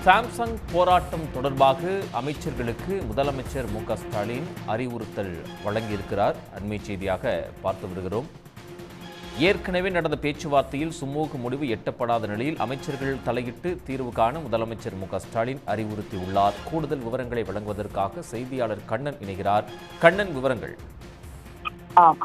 Samsung போராட்டம் தொடர்பாக அமைச்சர்களுக்கு முதலமைச்சர் மு.க.ஸ்டாலின் அறிவுறுத்தல் வழங்கியிருக்கிறார். அண்மை செய்தியாக பார்த்து வருகிறோம். ஏற்கனவே நடந்த பேச்சுவார்த்தையில் சுமூக முடிவு எட்டப்படாத நிலையில் அமைச்சர்கள் தலையிட்டு தீர்வு காண முதலமைச்சர் மு.க.ஸ்டாலின் அறிவுறுத்தியுள்ளார். கூடுதல் விவரங்களை வழங்குவதற்காக செய்தியாளர் கண்ணன் இணைகிறார். கண்ணன், விவரங்கள்.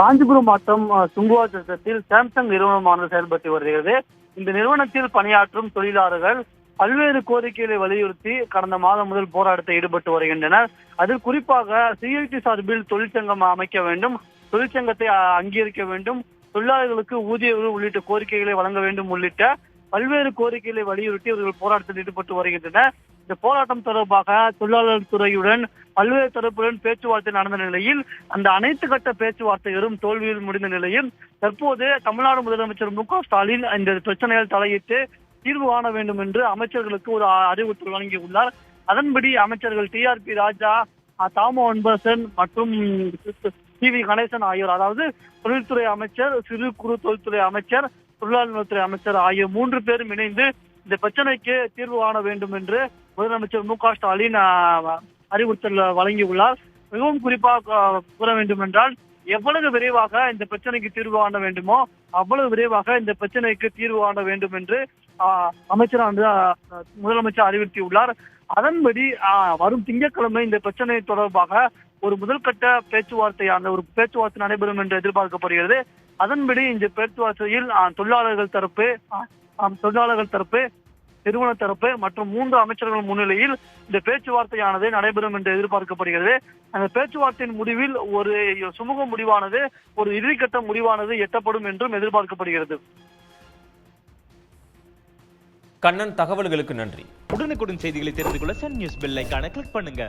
காஞ்சிபுரம் மாவட்டம் சுங்குவார் சாம்சங் நிறுவனமானது செயல்பட்டு வருகிறது. இந்த நிறுவனத்தில் பணியாற்றும் தொழிலாளர்கள் பல்வேறு கோரிக்கைகளை வலியுறுத்தி கடந்த மாதம் முதல் போராட்டத்தில் ஈடுபட்டு வருகின்றனர். அதில் குறிப்பாக சிஐடி சார்பில் தொழிற்சங்கம் அமைக்க வேண்டும், தொழிற்சங்கத்தை அங்கீகரிக்க வேண்டும், தொழிலாளர்களுக்கு ஊதிய உள்ளிட்ட கோரிக்கைகளை வழங்க வேண்டும் உள்ளிட்ட பல்வேறு கோரிக்கைகளை வலியுறுத்தி இவர்கள் போராட்டத்தில் ஈடுபட்டு வருகின்றனர். இந்த போராட்டம் தொடர்பாக தொழிலாளர் துறையுடன் பல்வேறு தரப்புடன் பேச்சுவார்த்தை நடந்த நிலையில் அந்த அனைத்து கட்ட பேச்சுவார்த்தைகளும் தோல்வியில் முடிந்த நிலையில் தற்போது தமிழ்நாடு முதலமைச்சர் மு.க.ஸ்டாலின் இந்த பிரச்சனையில் தலையிட்டு தீர்வு காண வேண்டும் என்று அமைச்சர்களுக்கு ஒரு அறிவுறுத்தல் வழங்கியுள்ளார். அதன்படி அமைச்சர்கள் டி.ஆர்.பி. ராஜா, தாமோ அன்பரசன் மற்றும் டி.வி. கணேசன் ஆகியோர், அதாவது தொழில்துறை அமைச்சர், சிறு குறு தொழில்துறை அமைச்சர், தொழிலாளர் நலத்துறை அமைச்சர் ஆகிய 3 பேரும் இணைந்து இந்த பிரச்சனைக்கு தீர்வு காண வேண்டும் என்று முதலமைச்சர் மு.க.ஸ்டாலின் அறிவுறுத்தல் வழங்கியுள்ளார். மிகவும் குறிப்பாக கூற வேண்டும் என்றால், எவ்வளவு விரைவாக இந்த பிரச்சனைக்கு தீர்வு காண வேண்டுமோ அவ்வளவு விரைவாக இந்த பிரச்சனைக்கு தீர்வு காண வேண்டும் என்று முதலமைச்சர் அறிவுறுத்தியுள்ளார். அதன்படி வரும் திங்கட்கிழமை இந்த பிரச்சனை தொடர்பாக ஒரு முதல்கட்ட பேச்சுவார்த்தை நடைபெறும் என்று எதிர்பார்க்கப்படுகிறது. அதன்படி இந்த பேச்சுவார்த்தையில் தொழிலாளர்கள் தரப்பு, நிறுவன தரப்பு மற்றும் 3 அமைச்சர்கள் முன்னிலையில் இந்த பேச்சுவார்த்தையானது நடைபெறும் என்று எதிர்பார்க்கப்படுகிறது. அந்த பேச்சுவார்த்தையின் முடிவில் ஒரு சுமூக முடிவானது, ஒரு இறுதிக்கட்ட முடிவானது எட்டப்படும் என்றும் எதிர்பார்க்கப்படுகிறது. கண்ணன், தகவல்களுக்கு நன்றி. உடனுக்குடன் செய்திகளை தெரிந்து கொள்ள சன் நியூஸ் பெல் ஐகானை கிளிக் பண்ணுங்க.